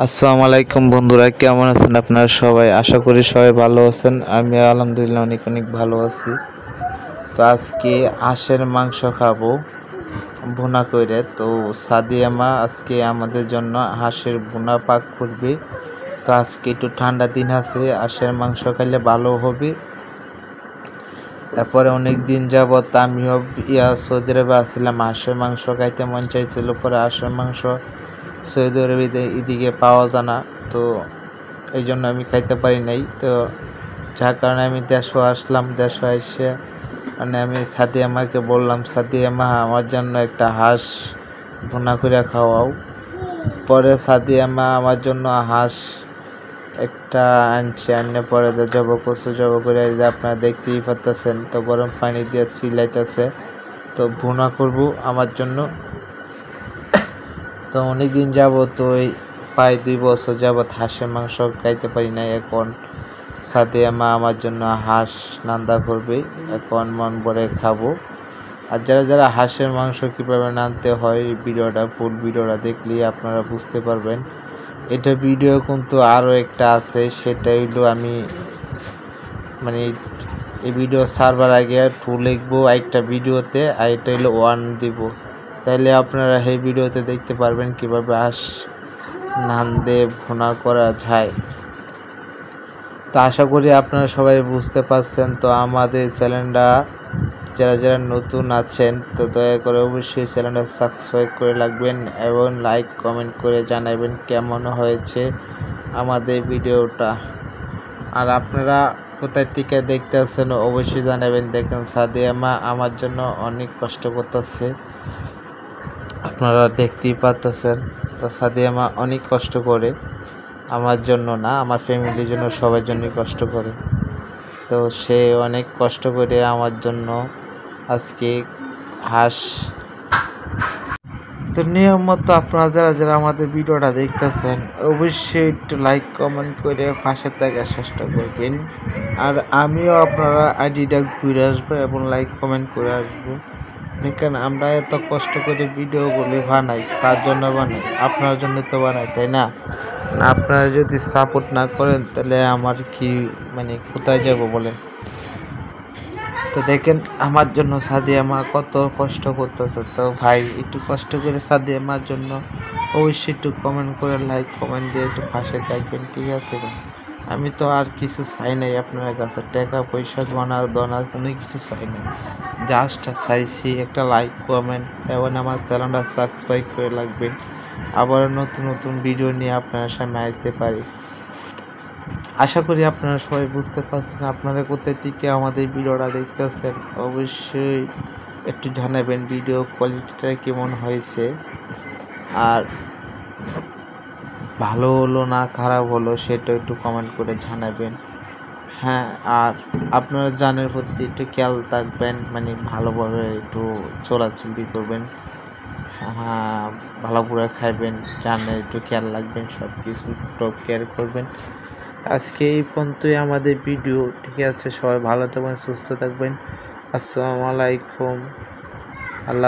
আসসালামু আলাইকুম বন্ধুরা, কেমন আছেন আপনারা সবাই? আশা করি সবাই ভালো আছেন। আমি আলহামদুলিল্লাহ অনেক অনেক ভালো আছি। তো আজকে হাঁসের মাংস খাবো ভুনা করে। তো সাদিয়া মা আজকে আমাদের জন্য হাঁসের ভুনা পাক করবে। তো আজকে একটু ঠান্ডা দিন আছে, হাঁসের মাংস খাইলে ভালো হবে। তারপরে অনেক দিন যাবত আমিও সৌদি আরবে আসছিলাম, হাঁসের মাংস খাইতে মন চাইছিল। পরে হাঁসের মাংস সৌদি আরবে এদিকে পাওয়া যায় না, তো এই জন্য আমি খাইতে পারি নাই। তো যার কারণে আমি দেশও আসলাম। দেশে এসে মানে আমি সাদিয়া মাকে বললাম, সাদিয়া মা আমার জন্য একটা হাঁস ভুনা করে খাওয়াও। পরে সাদিয়া মা আমার জন্য হাঁস একটা আনছে, আনলে পরে জব করছে, জব করে আপনারা দেখতেই পারতেছেন। তো গরম পানি দিয়ে সিলাইতেছে, তো ভুনা করব আমার জন্য। তো অনেক দিন যাবত, তো প্রায় 2 বছর যাবত হাঁসের মাংস খাইতে পারি না। এখন সাদিয়া মা আমার জন্য হাঁস রান্না করবে, এখন মন ভরে খাবো। আর যারা যারা হাঁসের মাংস কীভাবে রাঁধতে হয়, ফুল ভিডিওটা দেখলেই আপনারা বুঝতে পারবেন। এটা ভিডিও কিন্তু আরও একটা আছে, সেটা হইলো আমি মানে এই ভিডিও সার্ভার আগে 2 লিখবো একটা ভিডিওতে, আর এটা হইলো 1 দিব। তাইলে আপনারা এই ভিডিওতে দেখতে পারবেন কীভাবে হাঁস রাঁধে ভুনা করা যায়। তো আশা করি আপনারা সবাই বুঝতে পারছেন। তো আমাদের চ্যানেলটা যারা যারা নতুন আছেন, তো দয়া করে অবশ্যই চ্যানেলটা সাবস্ক্রাইব করে রাখবেন এবং লাইক কমেন্ট করে জানাবেন কেমন হয়েছে আমাদের ভিডিওটা। আর আপনারা কোথায় থেকে দেখতে আসছেন অবশ্যই জানাবেন। দেখেন সাদিয়া মা আমার জন্য অনেক কষ্ট করতেছে, আপনারা দেখতেই পাচ্ছেন। তো সাদিয়া মা অনেক কষ্ট করে, আমার জন্য না, আমার ফ্যামিলির জন্য, সবার জন্যই কষ্ট করে। তো সে অনেক কষ্ট করে আমার জন্য আজকে হাঁস। তো নিয়ম মতো আপনারা যারা যারা আমাদের ভিডিওটা দেখতেছেন অবশ্যই একটু লাইক কমেন্ট করে পাশে থাকার চেষ্টা করবেন। আর আমিও আপনারা আইডিটা ঘুরে আসবো এবং লাইক কমেন্ট করে আসবো। দেখেন আমরা এত কষ্ট করে ভিডিওগুলি বানাই, কার জন্য বানাই? আপনার জন্য তো বানাই, তাই না? আপনারা যদি সাপোর্ট না করেন তাহলে আমার কি কোথায় যাব বলেন? তো দেখেন আমার জন্য সাদিয়া মা কত কষ্ট করতেছে। তো ভাই একটু কষ্ট করে সাদিয়া মার জন্য অবশ্যই একটু কমেন্ট করে লাইক কমেন্ট দিয়ে একটু পাশে থাকবেন, ঠিক আছে? আমি তো আর কিছু চাই নাই আপনার কাছে, টাকা পয়সা দোনার কোনো কিছু চাই নাই। জাস্ট চাইছি একটা লাইক কমেন্ট এবং আমার চ্যানেলটা সাবস্ক্রাইব করে রাখবেন। আবার নতুন নতুন ভিডিও নিয়ে আপনার সামনে আসতে পারি। আশা করি আপনারা সবাই বুঝতে পারছেন। আপনারা কোথায় থেকে আমাদের ভিডিওটা দেখতেছেন অবশ্যই একটু জানাবেন ভিডিও কোয়ালিটিটা কেমন হয়েছে, আর ভালো হলো না খারাপ হলো সেটা একটু কমেন্ট করে জানাবেন। হ্যাঁ, আর আপনারা জানের প্রতি একটু খেয়াল থাকবেন, ভালোভাবে একটু চলাচলি করবেন। হ্যাঁ, ভালো করে খাইবেন, জানের একটু খেয়াল রাখবেন, সব কিছু টপ কেয়ার করবেন। আজকে এই পর্যন্তই আমাদের ভিডিও, ঠিক আছে? সবাই ভালো থাকবেন, সুস্থ থাকবেন। আসসালামু আলাইকুম। আল্লাহ।